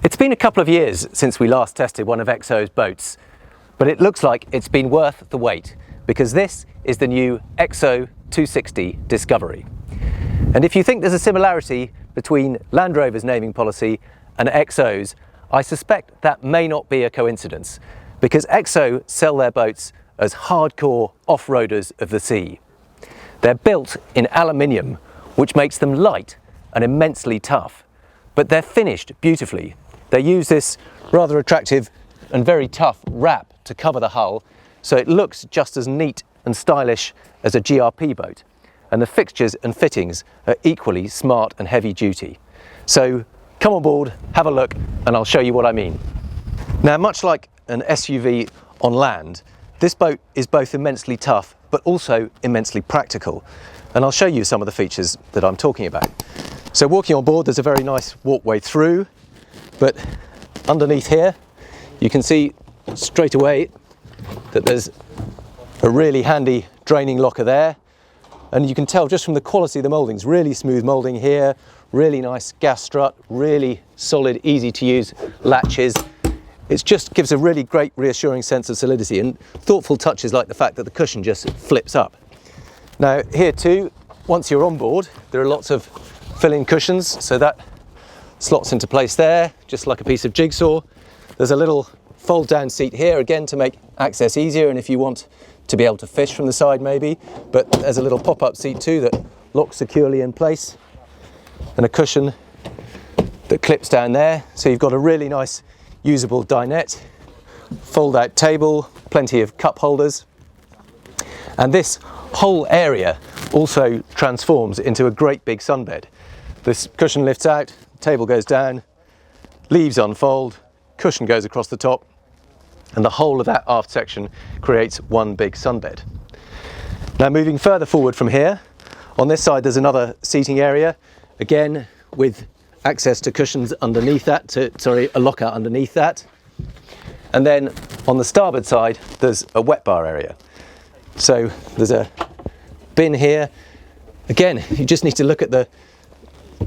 It's been a couple of years since we last tested one of XO's boats, but it looks like it's been worth the wait because this is the new XO 260 Discovery. And if you think there's a similarity between Land Rover's naming policy and XO's, I suspect that may not be a coincidence because XO sell their boats as hardcore off-roaders of the sea. They're built in aluminium, which makes them light and immensely tough, but they're finished beautifully. They use this rather attractive and very tough wrap to cover the hull, so it looks just as neat and stylish as a GRP boat. And the fixtures and fittings are equally smart and heavy duty. So come on board, have a look, and I'll show you what I mean. Now, much like an SUV on land, this boat is both immensely tough, but also immensely practical. And I'll show you some of the features that I'm talking about. So walking on board, there's a very nice walkway through, but underneath here, you can see straight away that there's a really handy draining locker there. And you can tell just from the quality of the mouldings, really smooth moulding here, really nice gas strut, really solid, easy to use latches. It just gives a really great reassuring sense of solidity and thoughtful touches like the fact that the cushion just flips up. Now here too, once you're on board, there are lots of fill-in cushions, so that slots into place there, just like a piece of jigsaw. There's a little fold-down seat here, again to make access easier, and if you want to be able to fish from the side maybe, but there's a little pop-up seat too that locks securely in place, and a cushion that clips down there, so you've got a really nice usable dinette, fold-out table, plenty of cup holders, and this whole area also transforms into a great big sunbed. This cushion lifts out, table goes down, leaves unfold, cushion goes across the top, and the whole of that aft section creates one big sunbed. Now moving further forward from here, on this side there's another seating area, again with access to cushions underneath that, a locker underneath that. And then on the starboard side there's a wet bar area. So there's a bin here. Again, you just need to look at the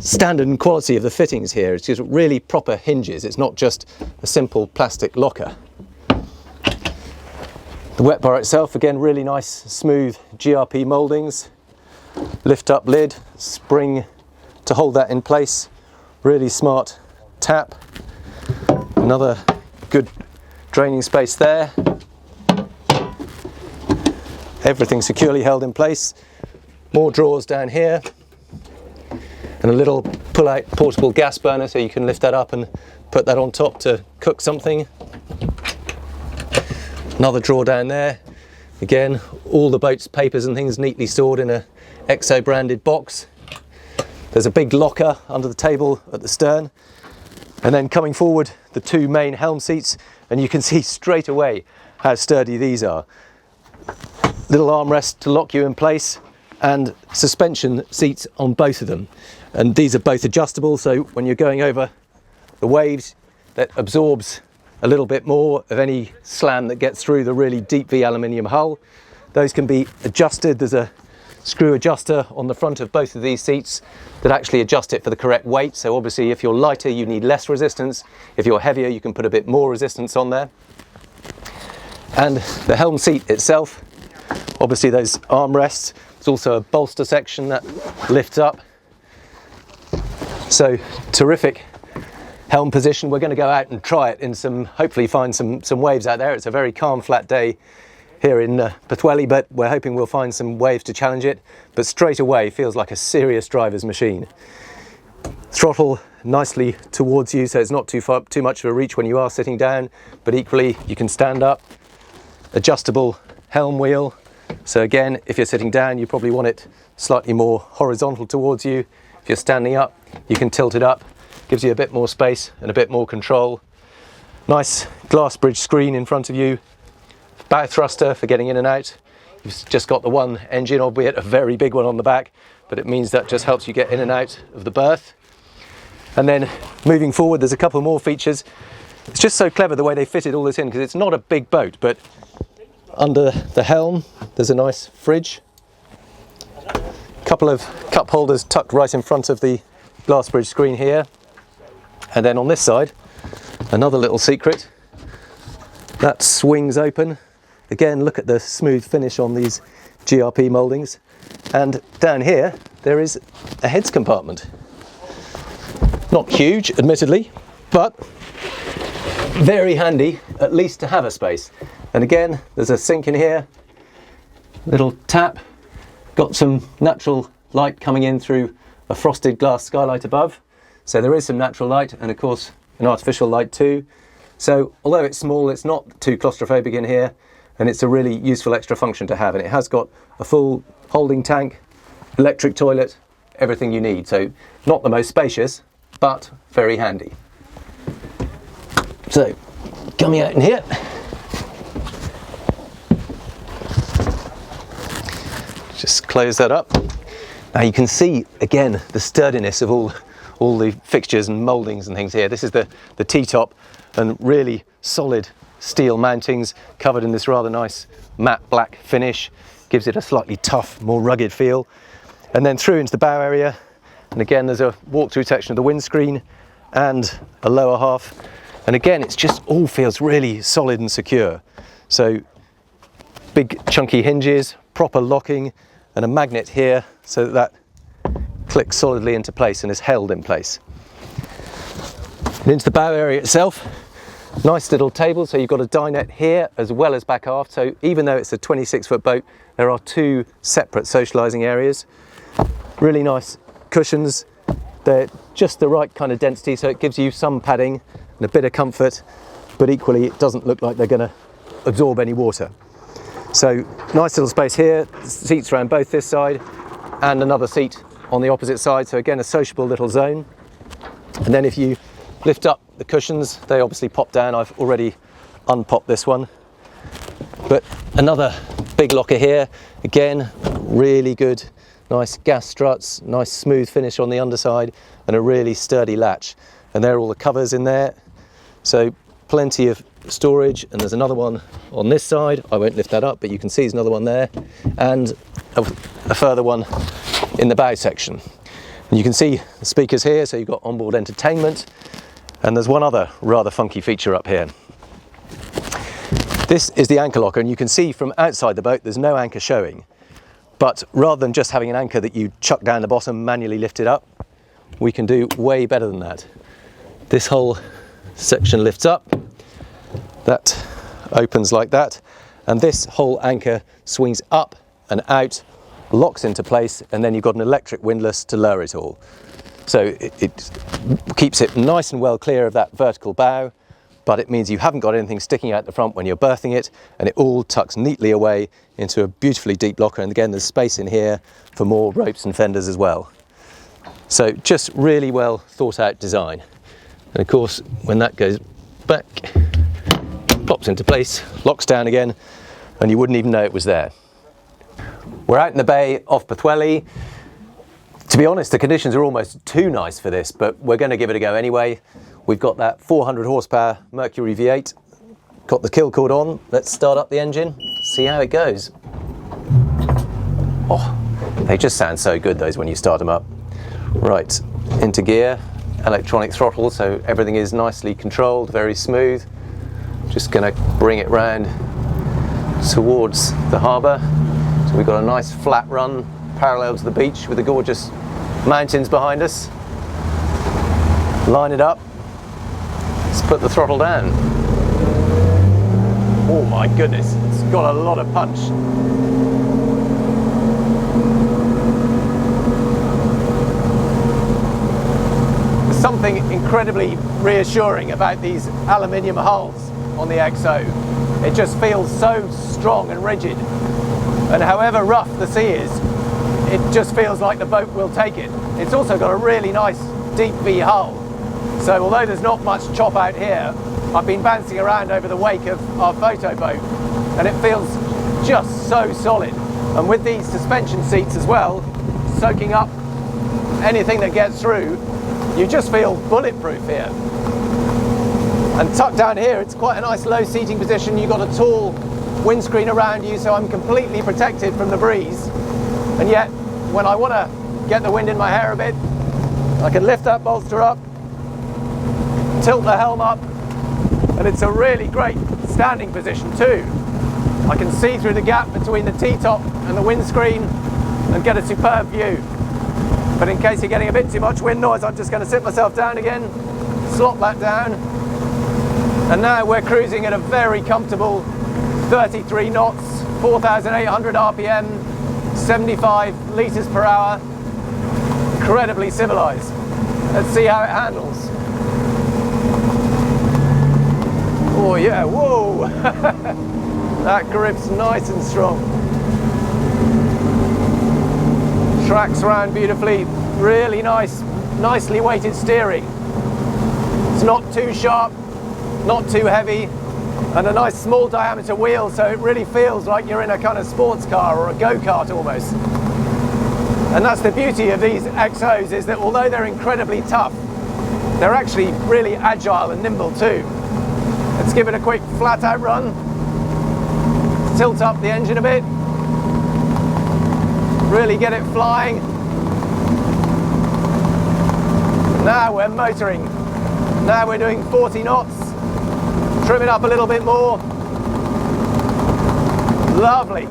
standard and quality of the fittings here. It's just really proper hinges. It's not just a simple plastic locker. The wet bar itself, again, really nice, smooth GRP mouldings. Lift up lid, spring to hold that in place. Really smart tap. Another good draining space there. Everything securely held in place. More drawers down here. And a little pull-out portable gas burner, so you can lift that up and put that on top to cook something. Another drawer down there. Again, all the boat's papers and things neatly stored in a XO branded box. There's a big locker under the table at the stern. And then coming forward, the two main helm seats, and you can see straight away how sturdy these are. Little armrest to lock you in place, and suspension seats on both of them. And these are both adjustable, so when you're going over the waves, that absorbs a little bit more of any slam that gets through the really deep V aluminium hull. Those can be adjusted. There's a screw adjuster on the front of both of these seats that actually adjust it for the correct weight. So obviously if you're lighter, you need less resistance. If you're heavier, you can put a bit more resistance on there. And the helm seat itself, obviously those armrests. There's also a bolster section that lifts up. So terrific helm position. We're going to go out and try it in some, hopefully find some waves out there. It's a very calm, flat day here in Pwllheli, but we're hoping we'll find some waves to challenge it. But straight away feels like a serious driver's machine. Throttle nicely towards you, so it's not too much of a reach when you are sitting down, but equally you can stand up. Adjustable helm wheel. So again, if you're sitting down, you probably want it slightly more horizontal towards you. If you're standing up, you can tilt it up. Gives you a bit more space and a bit more control. Nice glass bridge screen in front of you. Bow thruster for getting in and out. You've just got the one engine, albeit a very big one on the back, but it means that just helps you get in and out of the berth. And then moving forward, there's a couple more features. It's just so clever the way they fitted all this in, because it's not a big boat, but under the helm, there's a nice fridge. A couple of cup holders tucked right in front of the glass bridge screen here. And then on this side, Another little secret, that swings open. Again, look at the smooth finish on these GRP mouldings. And down here, there is a heads compartment. Not huge, admittedly, but very handy, at least to have a space. And again, there's a sink in here, little tap, got some natural light coming in through a frosted glass skylight above. So there is some natural light, and of course an artificial light too. So although it's small, it's not too claustrophobic in here, and it's a really useful extra function to have. And it has got a full holding tank, electric toilet, everything you need. So not the most spacious, but very handy. So coming out in here, just close that up. Now you can see again the sturdiness of all the fixtures and mouldings and things here. This is the T-top, and really solid steel mountings covered in this rather nice matte black finish. Gives it a slightly tough, more rugged feel. And then through into the bow area, and again there's a walk-through section of the windscreen and a lower half. And again, it's just all feels really solid and secure. So big chunky hinges, proper locking, and a magnet here so that clicks solidly into place and is held in place. And into the bow area itself, nice little table. So you've got a dinette here as well as back aft. So even though it's a 26-foot boat, there are two separate socialising areas. Really nice cushions. They're just the right kind of density, so it gives you some padding and a bit of comfort, but equally it doesn't look like they're going to absorb any water. So nice little space here, seats around both this side and another seat on the opposite side. So again, a sociable little zone. And then if you lift up the cushions, they obviously pop down. I've already unpopped this one. But another big locker here. Again, really good, nice gas struts, nice smooth finish on the underside, and a really sturdy latch. And there are all the covers in there. So plenty of storage, and there's another one on this side. I won't lift that up, but you can see there's another one there, and a further one in the bow section. And you can see the speakers here, so you've got onboard entertainment, and there's one other rather funky feature up here. This is the anchor locker, and you can see from outside the boat there's no anchor showing, but rather than just having an anchor that you chuck down the bottom, manually lift it up, we can do way better than that. This whole section lifts up, that opens like that, and this whole anchor swings up and out, locks into place, and then you've got an electric windlass to lower it all. So it keeps it nice and well clear of that vertical bow, but it means you haven't got anything sticking out the front when you're berthing it, and it all tucks neatly away into a beautifully deep locker. And again, there's space in here for more ropes and fenders as well. So just really well thought out design. And of course, when that goes back, pops into place, locks down again, and you wouldn't even know it was there. We're out in the bay off Pwllheli. To be honest, the conditions are almost too nice for this, but we're going to give it a go anyway. We've got that 400 horsepower Mercury V8, got the kill cord on. Let's start up the engine, see how it goes. Oh, they just sound so good, those, when you start them up. Right, into gear, electronic throttle, so everything is nicely controlled, very smooth. Just going to bring it round towards the harbour. So we've got a nice flat run parallel to the beach with the gorgeous mountains behind us. Line it up. Let's put the throttle down. Oh my goodness, it's got a lot of punch. There's something incredibly reassuring about these aluminium hulls on the XO. It just feels so strong and rigid, and however rough the sea is, it just feels like the boat will take it. It's also got a really nice deep V hull, so although there's not much chop out here, I've been bouncing around over the wake of our photo boat, and it feels just so solid. And with these suspension seats as well, soaking up anything that gets through, you just feel bulletproof here. And tucked down here, it's quite a nice low seating position. You've got a tall windscreen around you, so I'm completely protected from the breeze. And yet, when I want to get the wind in my hair a bit, I can lift that bolster up, tilt the helm up, And it's a really great standing position too. I can see through the gap between the T-top and the windscreen and get a superb view. But in case you're getting a bit too much wind noise, I'm just going to sit myself down again, slot that down. And now we're cruising at a very comfortable 33 knots, 4,800 RPM, 75 litres per hour. Incredibly civilized. Let's see how it handles. Oh yeah, whoa! That grip's nice and strong. Tracks around beautifully, really nice, nicely weighted steering. It's not too sharp, not too heavy, and a nice small diameter wheel, so it really feels like you're in a kind of sports car or a go-kart almost. And that's the beauty of these XOs, is that although they're incredibly tough, they're actually really agile and nimble too. Let's give it a quick flat out run. Tilt up the engine a bit. Really get it flying. Now we're motoring. Now we're doing 40 knots. Trim it up a little bit more. Lovely.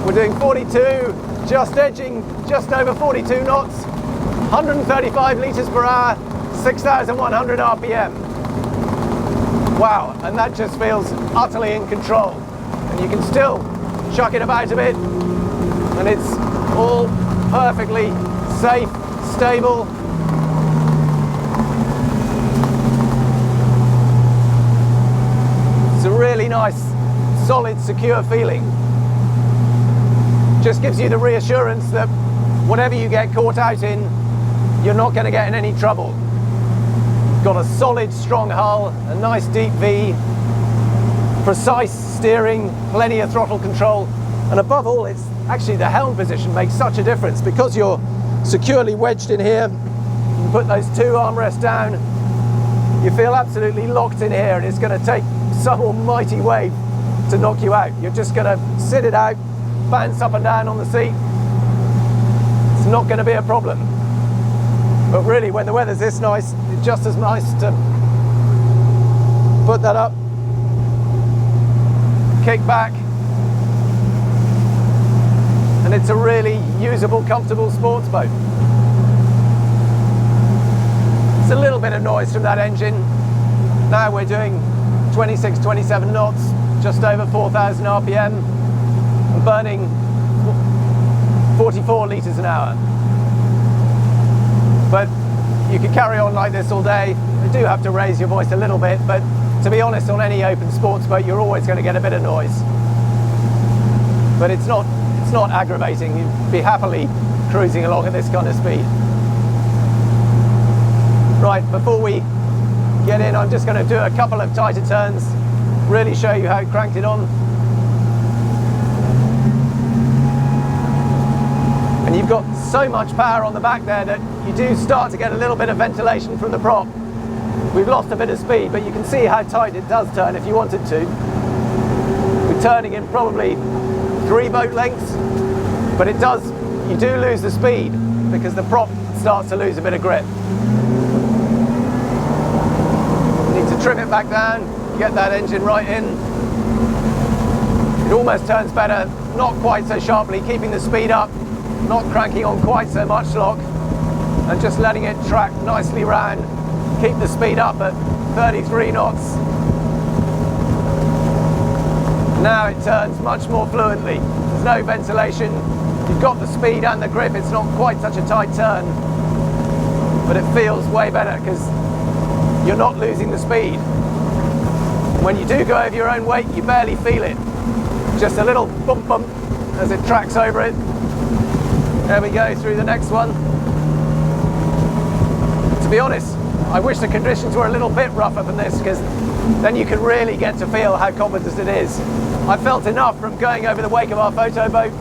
We're doing 42, just edging just over 42 knots. 135 litres per hour, 6,100 RPM. Wow, and that just feels utterly in control. And you can still chuck it about a bit, and it's all perfectly safe, stable. It's a really nice, solid, secure feeling. Just gives you the reassurance that whatever you get caught out in, you're not going to get in any trouble. Got a solid, strong hull, a nice deep V, precise steering, plenty of throttle control, and above all, it's actually the helm position makes such a difference. Because you're securely wedged in here, you can put those two armrests down, you feel absolutely locked in here, and it's going to take some almighty wave to knock you out. You're just going to sit it out, bounce up and down on the seat. It's not going to be a problem. But really, when the weather's this nice, it's just as nice to put that up, kick back, and it's a really usable, comfortable sports boat. It's a little bit of noise from that engine. Now we're doing 26, 27 knots, just over 4,000 RPM, and burning 44 litres an hour. But you could carry on like this all day. You do have to raise your voice a little bit, but to be honest, on any open sports boat, you're always going to get a bit of noise. But it's not aggravating. You'd be happily cruising along at this kind of speed. Right, before we get in, I'm just going to do a couple of tighter turns, really show you how it cranked it on. And you've got so much power on the back there that you do start to get a little bit of ventilation from the prop. We've lost a bit of speed, but you can see how tight it does turn if you wanted to. We're turning in probably 3 boat lengths, but you do lose the speed because the prop starts to lose a bit of grip. You need to trim it back down, get that engine right in. It almost turns better, not quite so sharply, keeping the speed up, not cranking on quite so much lock, and just letting it track nicely round. Keep the speed up at 33 knots. Now it turns much more fluently. There's no ventilation. You've got the speed and the grip. It's not quite such a tight turn, but it feels way better because you're not losing the speed. When you do go over your own weight, you barely feel it. Just a little bump bump as it tracks over it. There we go, through the next one. To be honest, I wish the conditions were a little bit rougher than this, because then you can really get to feel how confident it is. I felt enough from going over the wake of our photo boat.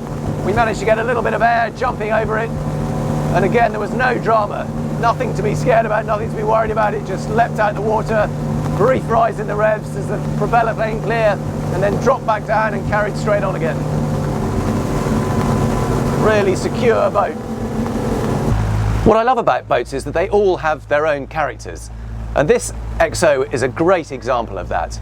We managed to get a little bit of air jumping over it, and again there was no drama, nothing to be scared about, nothing to be worried about. It just leapt out the water, brief rise in the revs as the propeller came clear, and then dropped back down and carried straight on again. Really secure boat. What I love about boats is that they all have their own characters. And this XO is a great example of that.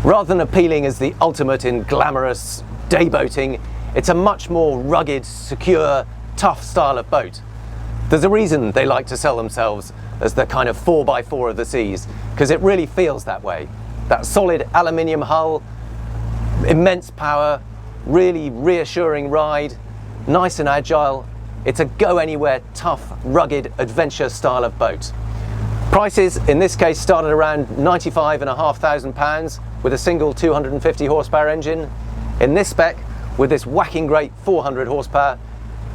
Rather than appealing as the ultimate in glamorous day boating, it's a much more rugged, secure, tough style of boat. There's a reason they like to sell themselves as the kind of 4x4 of the seas, because it really feels that way. That solid aluminium hull, immense power, really reassuring ride, nice and agile. It's a go-anywhere, tough, rugged, adventure style of boat. Prices in this case started around £95,500 with a single 250 horsepower engine. In this spec, with this whacking great 400 horsepower,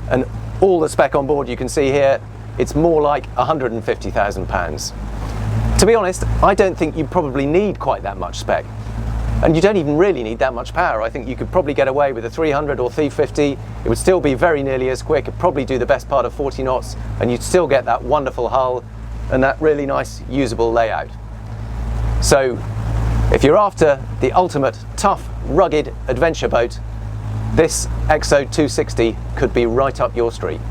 and all the spec on board you can see here, it's more like £150,000. To be honest, I don't think you probably need quite that much spec. And you don't even really need that much power. I think you could probably get away with a 300 or 350. It would still be very nearly as quick. It'd probably do the best part of 40 knots, and you'd still get that wonderful hull and that really nice usable layout. So if you're after the ultimate tough, rugged adventure boat, this XO 260 could be right up your street.